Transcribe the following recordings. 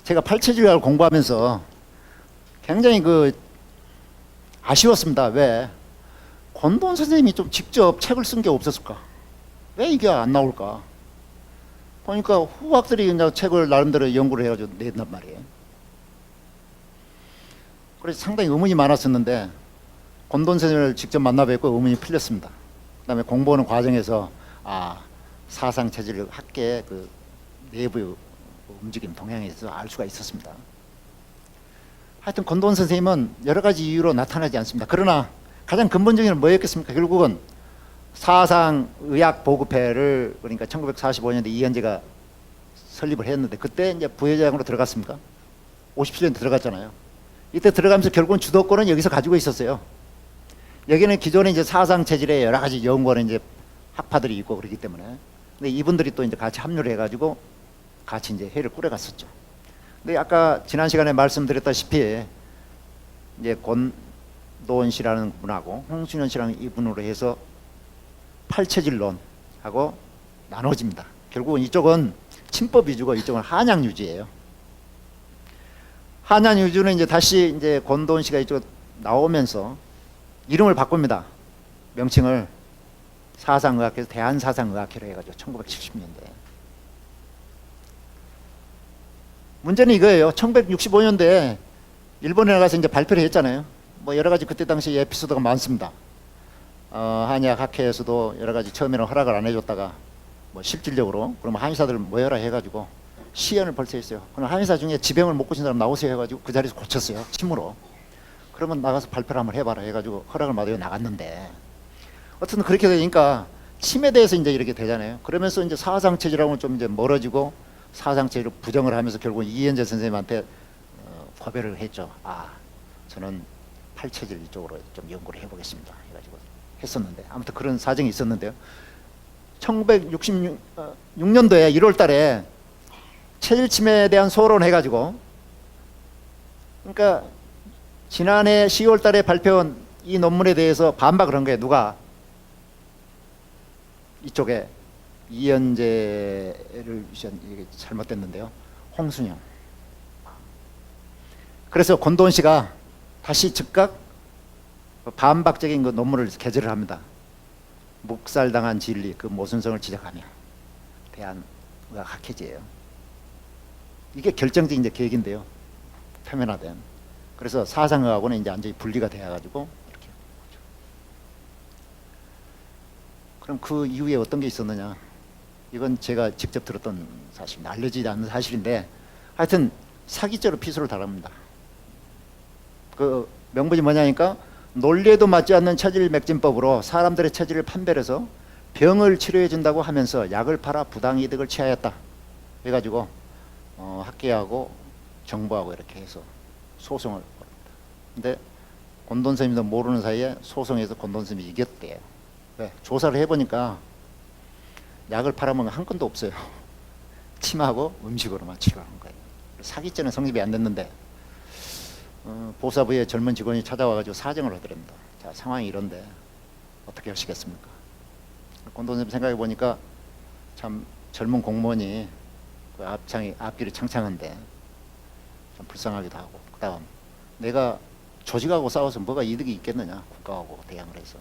제가 팔체질학을 공부하면서 굉장히 아쉬웠습니다. 왜? 권도원 선생님이 좀 직접 책을 쓴 게 없었을까? 왜 이게 안 나올까? 보니까 후학들이 그냥 책을 나름대로 연구를 해가지고 냈단 말이에요. 그래서 상당히 의문이 많았었는데 권도원 선생님을 직접 만나 뵙고 의문이 풀렸습니다. 그 다음에 공부하는 과정에서 사상체질 학계 내부 움직임 동향에 서 알 수가 있었습니다. 하여튼 권도원 선생님은 여러 가지 이유로 나타나지 않습니다. 그러나 가장 근본적인 건 뭐였겠습니까? 결국은 사상의학보급회를 그러니까 1945년에 이현재가 설립을 했는데 그때 이제 부회장으로 들어갔습니까? 57년에 들어갔잖아요. 이때 들어가면서 결국은 주도권은 여기서 가지고 있었어요. 여기는 기존에 이제 사상체질의 여러 가지 연구하는 이제 학파들이 있고 그렇기 때문에. 근데 이분들이 또 이제 같이 합류를 해가지고 같이 이제 회의를 꾸려갔었죠. 근데 아까 지난 시간에 말씀드렸다시피 이제 권도원 씨라는 분하고 홍순현 씨라는 이분으로 해서 팔체질론하고 나눠집니다. 결국은 이쪽은 친법 위주고 이쪽은 한양 유지예요. 한양 유주는 이제 다시 이제 권도원 씨가 이쪽 나오면서 이름을 바꿉니다. 명칭을 사상의학회에서 대한사상의학회로 해가지고 1970년대. 문제는 이거예요. 1965년대에 일본에 나가서 이제 발표를 했잖아요. 뭐 여러 가지 그때 당시 에피소드가 많습니다. 한의학학회에서도 여러 가지 처음에는 허락을 안 해줬다가 뭐 실질적으로 그러면 한의사들 모여라 해가지고 시연을 벌써 했어요. 그럼 한의사 중에 지병을 못 고친 사람 나오세요 해가지고 그 자리에서 고쳤어요. 침으로. 그러면 나가서 발표를 한번 해봐라 해가지고 허락을 받아 나갔는데 어쨌든 그렇게 되니까 침에 대해서 이제 이렇게 되잖아요. 그러면서 이제 사상체질하고는 좀 이제 멀어지고 사상체질을 부정을 하면서 결국 이현재 선생님한테 고배를 했죠. 저는 팔체질 이쪽으로 좀 연구를 해보겠습니다 해가지고 했었는데 아무튼 그런 사정이 있었는데요. 1966년도에 1월 달에 체질침해에 대한 소론을 해가지고 그러니까 지난해 10월 달에 발표한 이 논문에 대해서 반박을 한 거예요. 누가? 이쪽에 이현재를 이게 잘못됐는데요. 홍순영. 그래서 권도원 씨가 다시 즉각 반박적인 그 논문을 게재를 합니다. 묵살당한 진리 그 모순성을 지적하며 대한의학학회지예요. 이게 결정적인 이제 계획인데요. 표면화된. 그래서 사상의학원은 이제 완전히 분리가 되어가지고 이렇게. 그럼 그 이후에 어떤 게 있었느냐? 이건 제가 직접 들었던 사실입니다. 알려지지 않는 사실인데 하여튼 사기죄로 피수를 달합니다. 그 명분이 뭐냐니까 논리에도 맞지 않는 체질 맥진법으로 사람들의 체질을 판별해서 병을 치료해 준다고 하면서 약을 팔아 부당이득을 취하였다. 해가지고 학계하고 정부하고 이렇게 해서 소송을 벌입니다. 근데 권도원 선생님도 모르는 사이에 소송에서 권도원 선생님이 이겼대요. 왜? 조사를 해보니까 약을 팔아먹은 한 건도 없어요. 침하고 음식으로만 치료하는 거예요. 사기죄는 성립이 안 됐는데 보사부의 젊은 직원이 찾아와가지고 사정을 하더랍니다. 자, 상황이 이런데 어떻게 하시겠습니까? 권도원 선생님 생각해 보니까 참 젊은 공무원이 그 앞길이 창창한데 좀 불쌍하기도 하고 그 다음 내가 조직하고 싸워서 뭐가 이득이 있겠느냐 국가하고 대항을 해서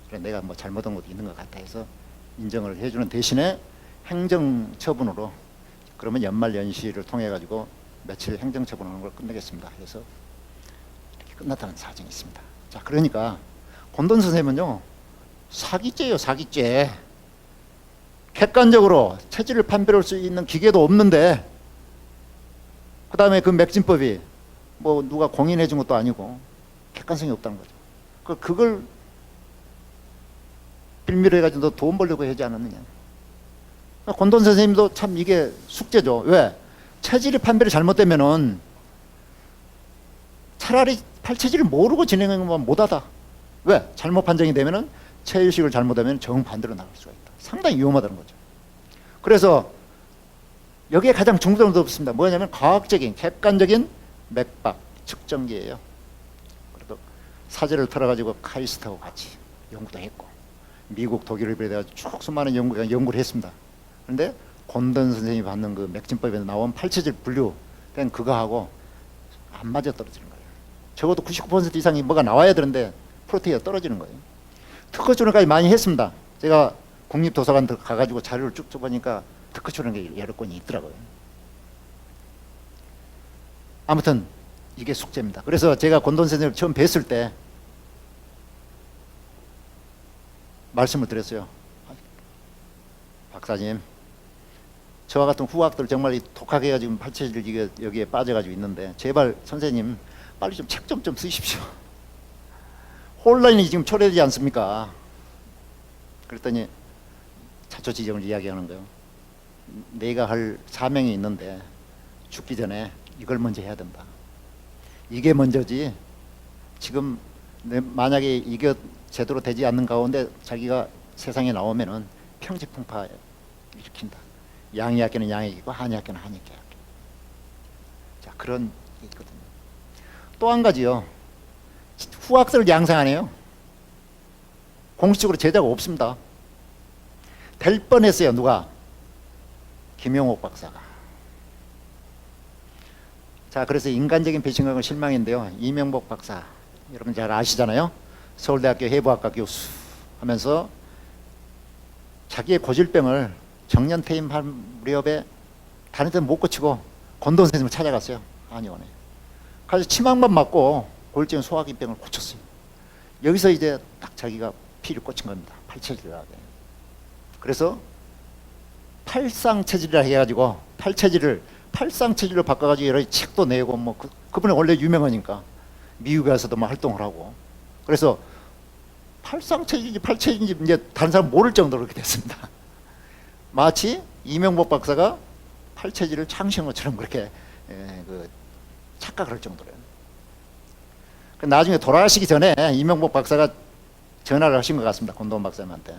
그래 내가 뭐 잘못한 것도 있는 것 같아 해서 인정을 해주는 대신에 행정처분으로 그러면 연말연시를 통해 가지고 며칠 행정처분하는 걸 끝내겠습니다 해서 이렇게 끝났다는 사정이 있습니다. 자, 그러니까 권도원 선생님은요 사기죄예요. 사기죄. 객관적으로 체질을 판별할 수 있는 기계도 없는데 그 다음에 그 맥진법이 뭐 누가 공인해 준 것도 아니고 객관성이 없다는 거죠. 그걸 빌미로 해가지고 너 돈 벌려고 하지 않았느냐. 권도원 선생님도 참 이게 숙제죠. 왜? 체질이 판별이 잘못되면은 차라리 팔체질을 모르고 진행하는 것만 못하다. 왜? 잘못 판정이 되면은 체질식을 잘못하면 정반대로 나갈 수가 있다. 상당히 위험하다는 거죠. 그래서 여기에 가장 중점을 뒀습니다. 뭐냐면 과학적인 객관적인 맥박 측정기예요. 그래도 사제를 털어가지고 카이스트하고 같이 연구도 했고 미국 독일을 비롯해서 쭉 수많은 연구를 했습니다. 그런데 권도원 선생님이 받는 그 맥진법에서 나온 팔체질 분류된 그냥 그거 하고 안 맞아 떨어지는 거예요. 적어도 99% 이상이 뭐가 나와야 되는데 프로테이가 떨어지는 거예요. 특허 출원까지 많이 했습니다. 제가 국립도서관 가가지고 자료를 쭉 보니까 특허 출원 게 여러 건이 있더라고요. 아무튼 이게 숙제입니다. 그래서 제가 권돈 선생님을 처음 뵀을 때 말씀을 드렸어요. 박사님, 저와 같은 후학들 정말 독하게 해가지고 팔체질 여기에 빠져가지고 있는데 제발 선생님 빨리 좀 책 좀 쓰십시오. 혼란이 지금 초래되지 않습니까? 그랬더니 자초지종을 이야기하는 거예요. 내가 할 사명이 있는데 죽기 전에 이걸 먼저 해야 된다. 이게 먼저지. 지금 만약에 이게 제대로 되지 않는 가운데 자기가 세상에 나오면은 평지풍파 일으킨다. 양의학계는 양의학이고 한의학계는 한의학계. 자, 그런 게 있거든요. 또 한 가지요. 후학생을 양성 안 해요. 공식적으로 제자가 없습니다. 될 뻔했어요. 누가? 김용옥 박사가. 자, 그래서 인간적인 배신감은 실망인데요. 이명복 박사, 여러분 잘 아시잖아요. 서울대학교 해부학과 교수 하면서 자기의 고질병을 정년퇴임할 무렵에 다른 데는 못 고치고 권돈 선생님을 찾아갔어요. 한의원에. 가서 치막만 맞고 고질증 소화기병을 고쳤어요. 여기서 이제 딱 자기가 피를 꽂힌 겁니다. 팔체질이라고. 그래서 팔상체질이라 해가지고 팔상체질로 바꿔가지고 여러 책도 내고 뭐 그분은 원래 유명하니까 미국에 가서도 뭐 활동을 하고 그래서 팔상체질인지 팔체질인지 이제 다른 사람 모를 정도로 그렇게 됐습니다. 마치 이명복 박사가 팔체질을 창시한 것처럼 그렇게 착각을 할 정도로요. 나중에 돌아가시기 전에 이명복 박사가 전화를 하신 것 같습니다. 권도원 박사님한테.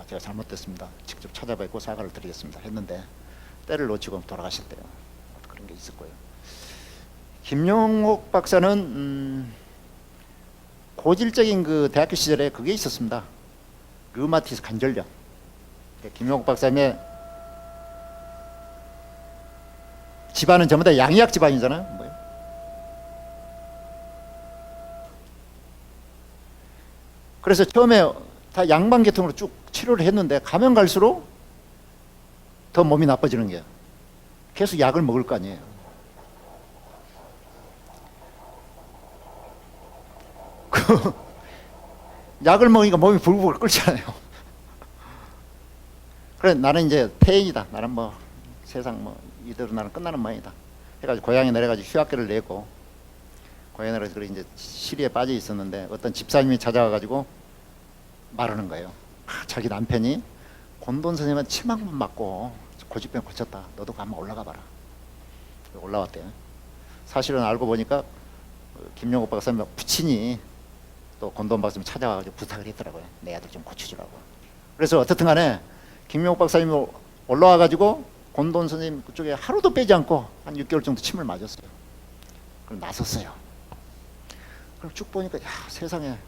제가 잘못됐습니다. 직접 찾아뵙고 사과를 드리겠습니다. 했는데 때를 놓치고 돌아가셨대요. 그런 게 있었고요. 김용옥 박사는 고질적인 그 대학교 시절에 그게 있었습니다. 류마티스 관절염. 김용옥 박사님의 집안은 전부 다 양의학 집안이잖아요. 그래서 처음에 다 양반계통으로 쭉 치료를 했는데 가면 갈수록 더 몸이 나빠지는 거예요. 계속 약을 먹을 거 아니에요. 그 약을 먹으니까 몸이 불불 끓잖아요. 그래 나는 이제 퇴행이다. 나는 뭐 세상 뭐 이대로 나는 끝나는 모양이다. 해가지고 고향에 내려가지고 휴학계를 내고 고향에 내려가지고 이제 시리에 빠져 있었는데 어떤 집사님이 찾아와가지고 말하는 거예요. 자기 남편이 권돈 선생님은 치막만 맞고 고집병 고쳤다. 너도 한번 올라가 봐라. 올라왔대요. 사실은 알고 보니까 김용옥 박사님 부친이 또 권돈 박사님 찾아와가지고 부탁을 했더라고요. 내 아들 좀 고쳐주라고. 그래서 어떻든 간에 김용옥 박사님이 올라와가지고 권돈 선생님 그쪽에 하루도 빼지 않고 한 6개월 정도 침을 맞았어요. 그럼 나섰어요. 그럼 쭉 보니까 야 세상에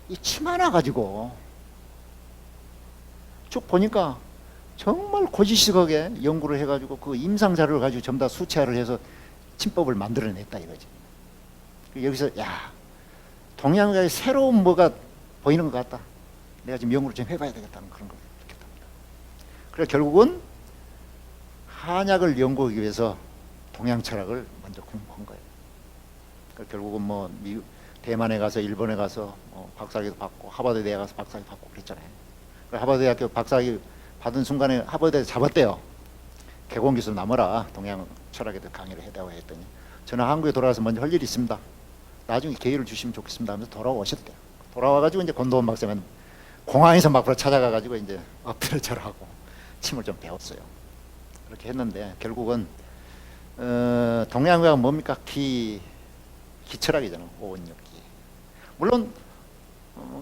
이 침 하나 가지고 쭉 보니까 정말 고지식하게 연구를 해가지고 그 임상 자료를 가지고 전부 다 수치화를 해서 침법을 만들어냈다 이거지. 여기서 야 동양의 새로운 뭐가 보이는 것 같다. 내가 지금 연구를 좀 해봐야 되겠다는 그런 걸 느꼈답니다. 그래서 결국은 한약을 연구하기 위해서 동양 철학을 먼저 공부한 거예요. 그러니까 결국은 뭐 미국, 대만에 가서 일본에 가서 박사학위도 받고 하버드대에 가서 박사학위 받고 그랬잖아요. 하버드대학교 박사학위 받은 순간에 하버드에서 잡았대요. 개공기술 남아라. 동양 철학에도 강의를 해다고 했더니 저는 한국에 돌아와서 먼저 할 일이 있습니다. 나중에 기회를 주시면 좋겠습니다 하면서 돌아오셨대요. 돌아와가지고 이제 권도원 박사님 공항에서 막 찾아가가지고 이제 엎드려 절하고 침을 좀 배웠어요. 그렇게 했는데 결국은 동양의학은 뭡니까? 기철학이잖아요. 오온역기. 물론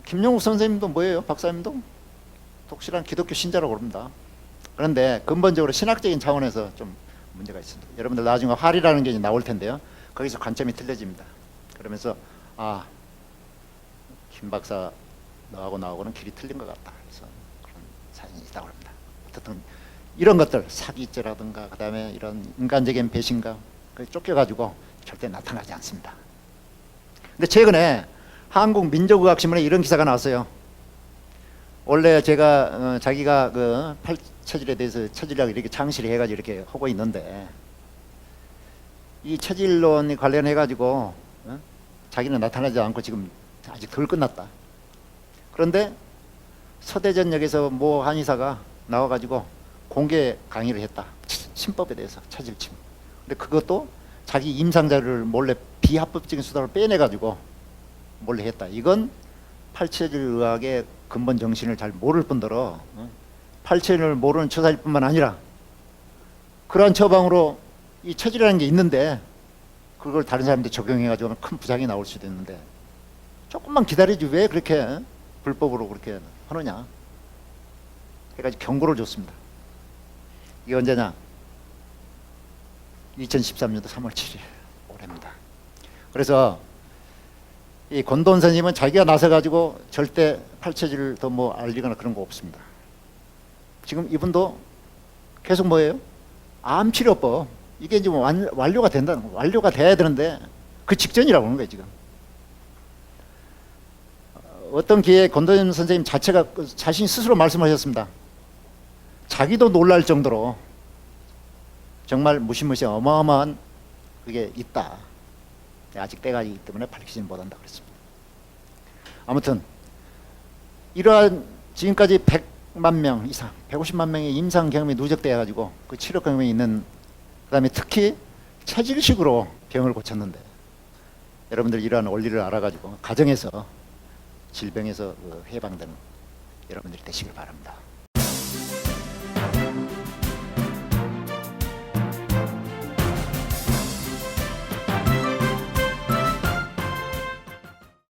김용욱 선생님도 뭐예요? 박사님도 독실한 기독교 신자라고 그럽니다. 그런데 근본적으로 신학적인 차원에서 좀 문제가 있습니다. 여러분들 나중에 활이라는 게 나올 텐데요. 거기서 관점이 틀려집니다. 그러면서 김 박사 너하고 나하고는 길이 틀린 것 같다. 그래서 그런 사진이 있다고 합니다. 어쨌든 이런 것들 사기죄라든가 그다음에 이런 인간적인 배신감 쫓겨가지고 절대 나타나지 않습니다. 근데 최근에 한국민족의학신문에 이런 기사가 나왔어요. 원래 제가 자기가 그 팔체질에 대해서 체질학 이렇게 창시를 해가지고 이렇게 하고 있는데, 이 체질론에 관련해 가지고 자기는 나타나지 않고 지금 아직 덜 끝났다. 그런데 서대전역에서 모 한의사가 나와가지고 공개 강의를 했다. 신법에 대해서, 체질침. 근데 그것도 자기 임상자료를 몰래 비합법적인 수단으로 빼내가지고 몰래 했다. 이건 팔체질의학의 근본 정신을 잘 모를 뿐더러 팔체질을 모르는 처사일 뿐만 아니라 그러한 처방으로 이 체질이라는 게 있는데 그걸 다른 사람한테 적용해가지고 큰 부작용이 나올 수도 있는데, 조금만 기다리지 왜 그렇게 불법으로 그렇게 하느냐 해가지고 경고를 줬습니다. 이게 언제냐? 2013년도 3월 7일 올해입니다. 그래서 이 권도원 선생님은 자기가 나서가지고 절대 팔체질을 더 뭐 알리거나 그런 거 없습니다. 지금 이분도 계속 뭐예요? 암치료법, 이게 지금 완료가 된다는 거, 완료가 돼야 되는데 그 직전이라고 하는 거예요 지금. 어떤 기회에 권도원 선생님 자체가 자신이 스스로 말씀하셨습니다. 자기도 놀랄 정도로 정말 무시무시한 어마어마한 그게 있다. 아직 때가 있기 때문에 밝히지는 못한다 그랬습니다. 아무튼 이러한 지금까지 100만 명 이상, 150만 명의 임상 경험이 누적되어 가지고 그 치료 경험이 있는, 그 다음에 특히 체질식으로 병을 고쳤는데, 여러분들 이러한 원리를 알아가지고 가정에서 질병에서 해방되는 여러분들이 되시길 바랍니다.